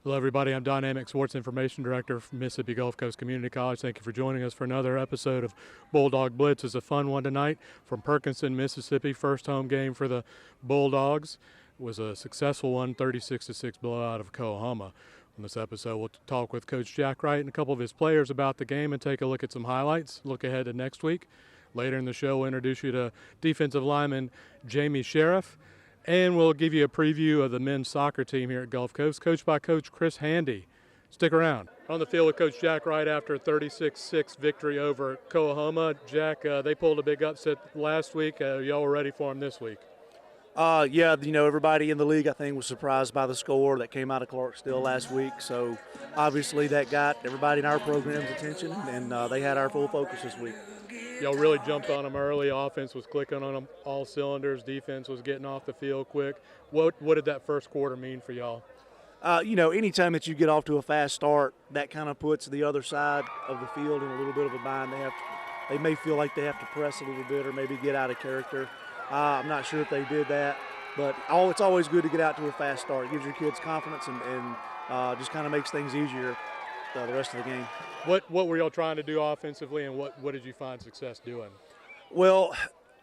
Hello everybody, I'm Dynamic Sports Information Director from Mississippi Gulf Coast Community College. Thank you for joining us for another episode of Bulldog Blitz. It's a fun one tonight from Perkinson, Mississippi. First home game for the Bulldogs. It was a successful one, 36-6 blowout of Coahoma. On this episode, we'll talk with Coach Jack Wright and a couple of his players about the game and take a look at some highlights, look ahead to next week. Later in the show, we'll introduce you to defensive lineman Jymetre Hester. And we'll give you a preview of the men's soccer team here at Gulf Coast, coached by Coach Chris Handy. Stick around. On the field with Coach Jack Wright after a 36-6 victory over Coahoma. Jack, they pulled a big upset last week. Y'all were ready for them this week. Yeah, everybody in the league, I think, was surprised by the score that came out of Clarksville last week. So, obviously, that got everybody in our program's attention, and they had our full focus this week. Y'all really jumped on them early. Offense was clicking on them all cylinders. Defense was getting off the field quick. What did that first quarter mean for y'all? Anytime that you get off to a fast start, that kind of puts the other side of the field in a little bit of a bind. They may feel like they have to press a little bit or maybe get out of character. I'm not sure if they did that, but it's always good to get out to a fast start. It gives your kids confidence and just kind of makes things easier the rest of the game. What were y'all trying to do offensively, and what did you find success doing? Well,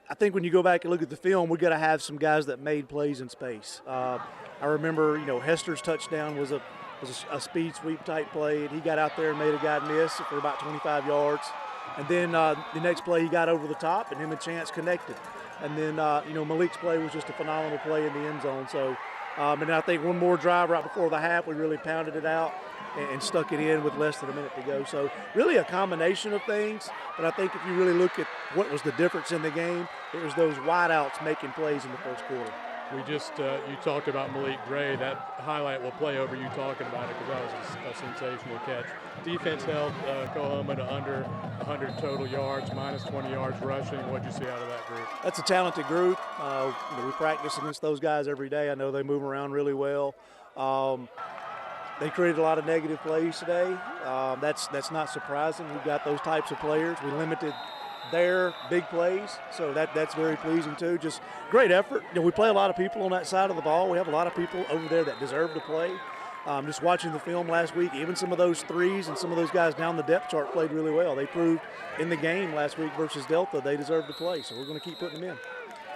I think when you go back and look at the film, we got to have some guys that made plays in space. I remember, Hester's touchdown was a speed sweep type play, and he got out there and made a guy miss for about 25 yards. And then the next play, he got over the top, and him and Chance connected. And then, Malik's play was just a phenomenal play in the end zone. So, and I think one more drive right before the half, we really pounded it out and stuck it in with less than a minute to go. So really a combination of things, but I think if you really look at what was the difference in the game, it was those wideouts making plays in the first quarter. We just, you talked about Malik Gray. That highlight will play over you talking about it because that was a sensational catch. Defense held Coahoma to under 100 total yards, minus 20 yards rushing. What did you see out of that group? That's a talented group. We practice against those guys every day. I know they move around really well. They created a lot of negative plays today. That's not surprising. We've got those types of players. We limited their big plays, so that's very pleasing too. Just great effort. We play a lot of people on that side of the ball. We have a lot of people over there that deserve to play. Just watching the film last week, even some of those threes and some of those guys down the depth chart played really well. They proved in the game last week versus Delta they deserve to play, so we're going to keep putting them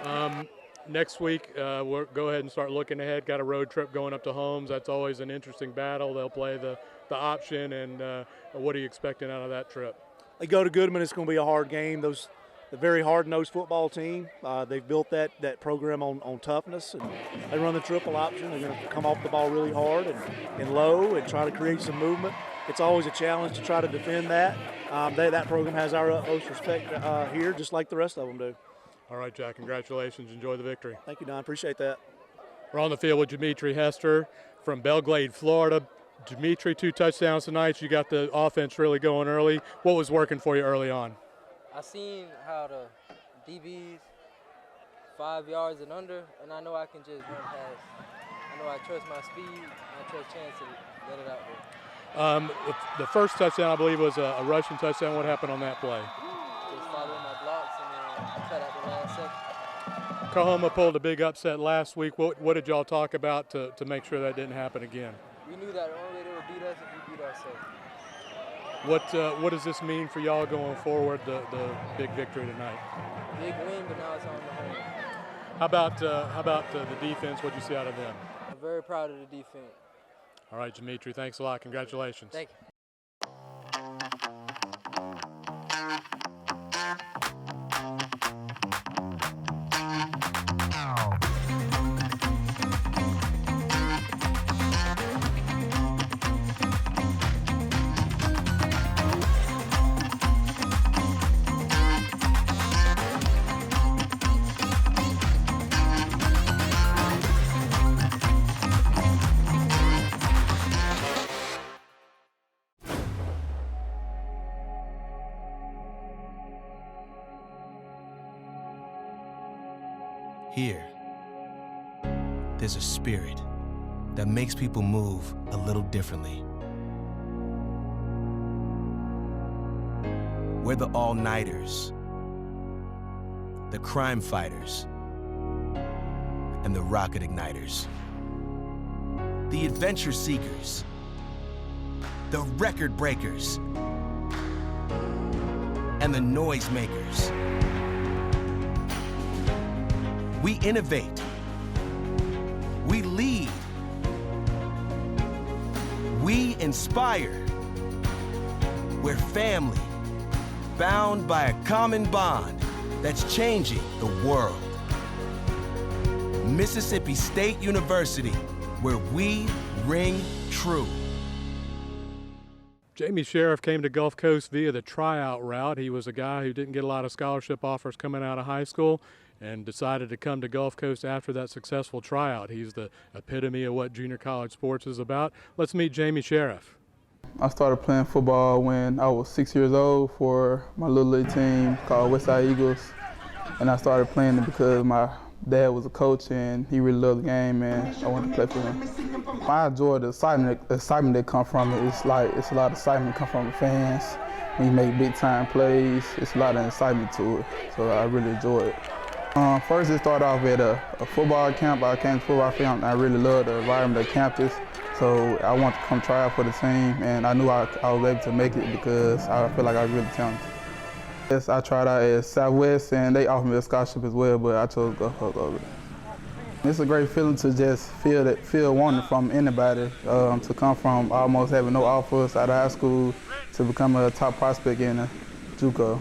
in. Next week, we'll go ahead and start looking ahead. Got a road trip going up to Holmes. That's always an interesting battle. They'll play the option, and what are you expecting out of that trip? They go to Goodman. It's going to be a hard game. The very hard-nosed football team. They've built that program on toughness, and they run the triple option. They're going to come off the ball really hard and low and try to create some movement. It's always a challenge to try to defend that. That program has our utmost respect here, just like the rest of them do. All right, Jack, congratulations. Enjoy the victory. Thank you, Don. Appreciate that. We're on the field with Jymetre Hester from Belglade, Florida. Jymetre, 2 touchdowns tonight. You got the offense really going early. What was working for you early on? I seen how the DBs 5 yards and under, and I know I can just run past. I know I trust my speed, and I trust Chance to let it out there. The first touchdown, I believe, was a rushing touchdown. What happened on that play? Just following my blocks and then cut out the last second. Coahoma pulled a big upset last week. What did y'all talk about to make sure that didn't happen again? We knew that the only way they would beat us if we beat ourselves. What does this mean for y'all going forward, the big victory tonight? Big win, but now it's on the home. How about the defense? What did you see out of them? I'm very proud of the defense. All right, Jymetre, thanks a lot. Congratulations. Thank you. Here, there's a spirit that makes people move a little differently. We're the all-nighters, the crime fighters, and the rocket igniters. The adventure seekers, the record breakers, and the noise makers. We innovate, we lead, we inspire. We're family, bound by a common bond that's changing the world. Mississippi State University, where we ring true. Jamie Sheriff came to Gulf Coast via the tryout route. He was a guy who didn't get a lot of scholarship offers coming out of high school and decided to come to Gulf Coast after that successful tryout. He's the epitome of what junior college sports is about. Let's meet Jamie Sheriff. I started playing football when I was 6 years old for my little league team called Westside Eagles. And I started playing it because my dad was a coach and he really loved the game and I wanted to play for him. I enjoy the excitement that comes from it. It's a lot of excitement come from the fans. When you make big time plays, it's a lot of excitement to it. So I really enjoy it. First it started off at a football camp. I came to football camp and I really loved the environment of the campus. So I wanted to come try out for the team and I knew I was able to make it because I feel like I was really talented. Yes, I tried out at Southwest and they offered me a scholarship as well, but I chose to go over it. It's a great feeling to just feel wanted from anybody, to come from almost having no offers out of high school to become a top prospect in a JUCO.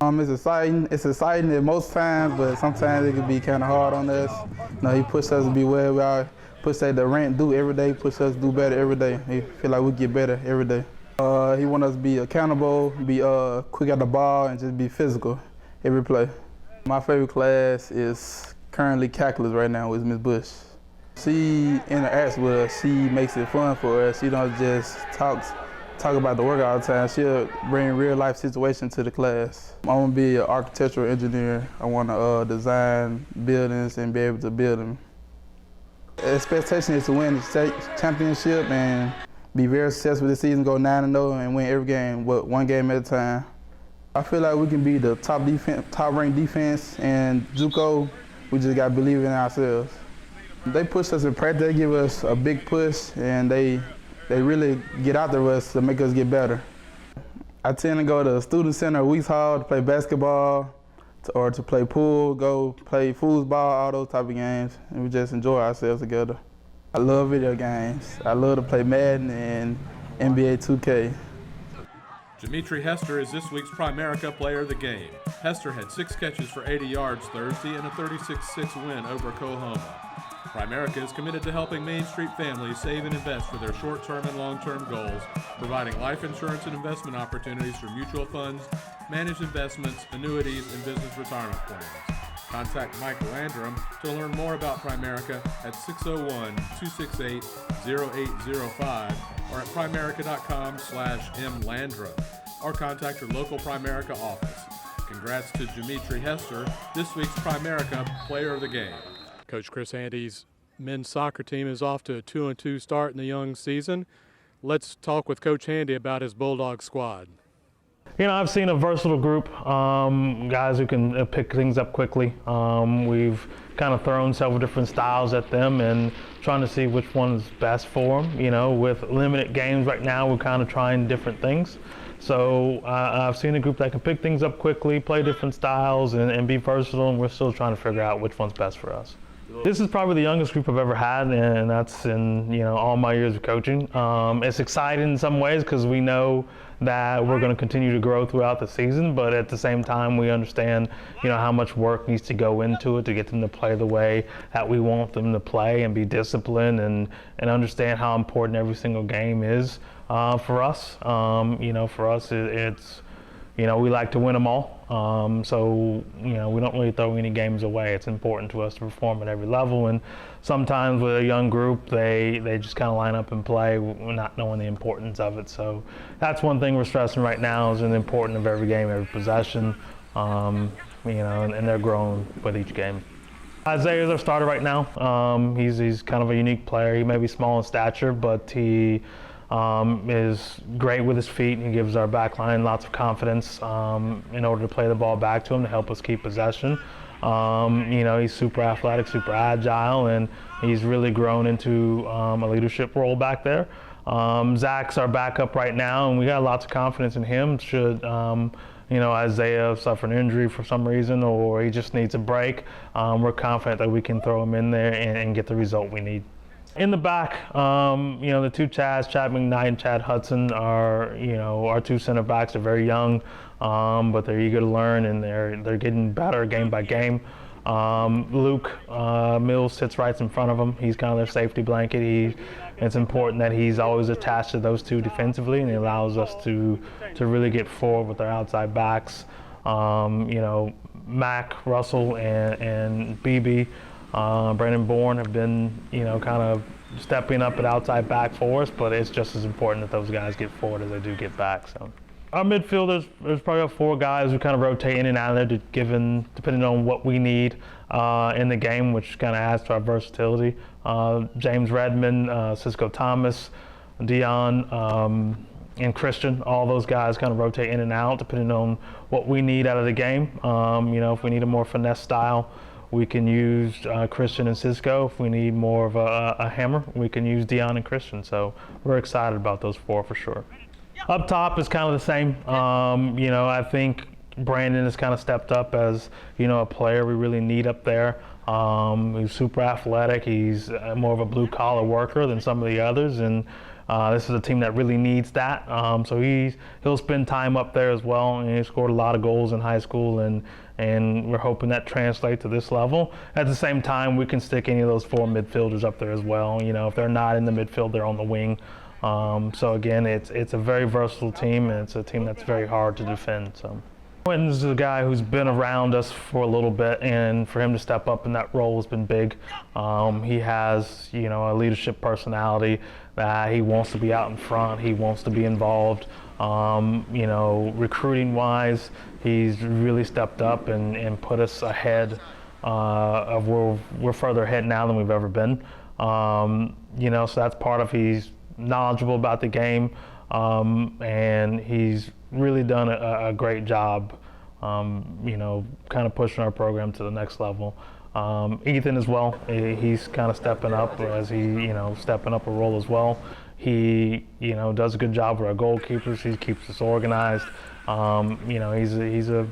It's exciting at most times, but sometimes it can be kind of hard on us. You know, he pushed us to be where we are, pushed us to rant, do every day, pushed us to do better every day. He feel like we get better every day. He want us to be accountable, be quick at the ball, and just be physical every play. My favorite class is currently calculus right now with Ms. Bush. She interacts with us. She makes it fun for us. She don't just talk about the work all the time. She'll bring real life situations to the class. I want to be an architectural engineer. I want to design buildings and be able to build them. The expectation is to win the state championship and be very successful this season, go 9-0 and win every game, but one game at a time. I feel like we can be the top-ranked defense in JUCO. We just got to believe in ourselves. They push us in practice. They give us a big push, and they really get after us to make us get better. I tend to go to Student Center or Weeks Hall to play basketball or to play pool, go play foosball, all those type of games, and we just enjoy ourselves together. I love video games. I love to play Madden and NBA 2K. Jymetre Hester is this week's Primerica Player of the Game. Hester had 6 catches for 80 yards Thursday and a 36-6 win over Coahoma. Primerica is committed to helping Main Street families save and invest for their short-term and long-term goals, providing life insurance and investment opportunities through mutual funds, managed investments, annuities, and business retirement plans. Contact Mike Landrum to learn more about Primerica at 601-268-0805 or at primerica.com/mlandrum or contact your local Primerica office. Congrats to Jymetre Hester, this week's Primerica Player of the Game. Coach Chris Handy's men's soccer team is off to a 2-2 start in the young season. Let's talk with Coach Handy about his Bulldog squad. You know, I've seen a versatile group, guys who can pick things up quickly. We've kind of thrown several different styles at them and trying to see which one's best for them. You know, with limited games right now, we're kind of trying different things. So I've seen a group that can pick things up quickly, play different styles, and be versatile, and we're still trying to figure out which one's best for us. This is probably the youngest group I've ever had, and that's in all my years of coaching. It's exciting in some ways because we know that we're going to continue to grow throughout the season, but at the same time we understand how much work needs to go into it to get them to play the way that we want them to play and be disciplined and understand how important every single game is for us. For us it's we like to win them all. So we don't really throw any games away. It's important to us to perform at every level, and sometimes with a young group, they just kind of line up and play, not knowing the importance of it. So that's one thing we're stressing right now is the importance of every game, every possession, and they're growing with each game. Isaiah's our starter right now. He's kind of a unique player. He may be small in stature, but he is great with his feet. He gives our back line lots of confidence in order to play the ball back to him to help us keep possession. He's super athletic, super agile, and he's really grown into a leadership role back there. Zach's our backup right now, and we got lots of confidence in him. Should Isaiah suffer an injury for some reason, or he just needs a break, we're confident that we can throw him in there and get the result we need. In the back, the two Chads, Chad McKnight and Chad Hudson, are our two center backs. They're very young, but they're eager to learn, and they're getting better game by game. Luke Mills sits right in front of him. He's kind of their safety blanket. It's important that he's always attached to those two defensively, and he allows us to really get forward with our outside backs. Mac, Russell, and BB, Brandon Bourne have been, kind of stepping up at outside back for us, but it's just as important that those guys get forward as they do get back. So our midfielders, there's probably 4 guys who kind of rotate in and out of there, depending on what we need in the game, which kind of adds to our versatility. James Redmond, Cisco Thomas, Dion, and Christian, all those guys kind of rotate in and out depending on what we need out of the game. If we need a more finesse style, we can use Christian and Cisco. If we need more of a hammer, we can use Dion and Christian. So we're excited about those 4 for sure. Up top is kind of the same. I think Brandon has kind of stepped up as, a player we really need up there. He's super athletic. He's more of a blue-collar worker than some of the others, and this is a team that really needs that. So he'll spend time up there as well, and he scored a lot of goals in high school, and we're hoping that translates to this level. At the same time, we can stick any of those 4 midfielders up there as well. If they're not in the midfield, they're on the wing. So again, it's a very versatile team, and it's a team that's very hard to defend. So Quentin's a guy who's been around us for a little bit, and for him to step up in that role has been big. He has, a leadership personality that he wants to be out in front. He wants to be involved. Recruiting-wise, he's really stepped up and put us ahead of where we're further ahead now than we've ever been. So that's part of he's knowledgeable about the game, and he's really done a great job, kind of pushing our program to the next level. Ethan as well, he's kind of stepping up as stepping up a role as well. He, does a good job with our goalkeepers. He keeps us organized. He's a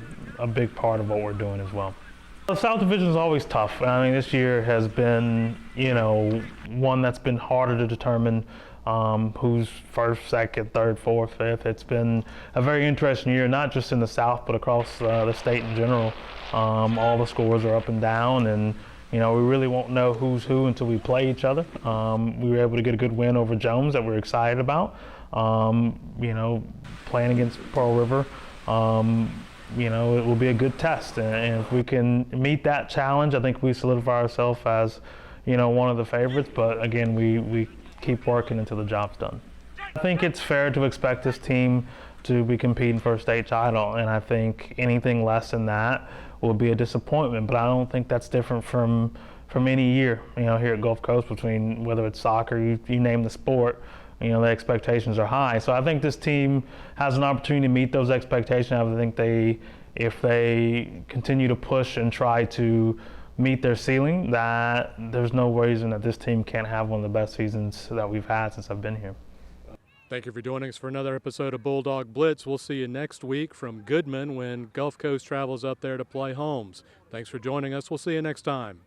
big part of what we're doing as well. The South Division is always tough. I mean, this year has been, one that's been harder to determine who's first, second, third, fourth, fifth. It's been a very interesting year, not just in the South, but across the state in general. All the scores are up and down, and we really won't know who's who until we play each other. We were able to get a good win over Jones that we're excited about. Playing against Pearl River, it will be a good test, and if we can meet that challenge, I think we solidify ourselves as, one of the favorites. But again, we keep working until the job's done. I think it's fair to expect this team to be competing for a state title, and I think anything less than that will be a disappointment. But I don't think that's different from any year, here at Gulf Coast, between whether it's soccer, you name the sport, the expectations are high. So I think this team has an opportunity to meet those expectations. I think if they continue to push and try to meet their ceiling, that there's no reason that this team can't have one of the best seasons that we've had since I've been here. Thank you for joining us for another episode of Bulldog Blitz. We'll see you next week from Goodman when Gulf Coast travels up there to play Holmes. Thanks for joining us. We'll see you next time.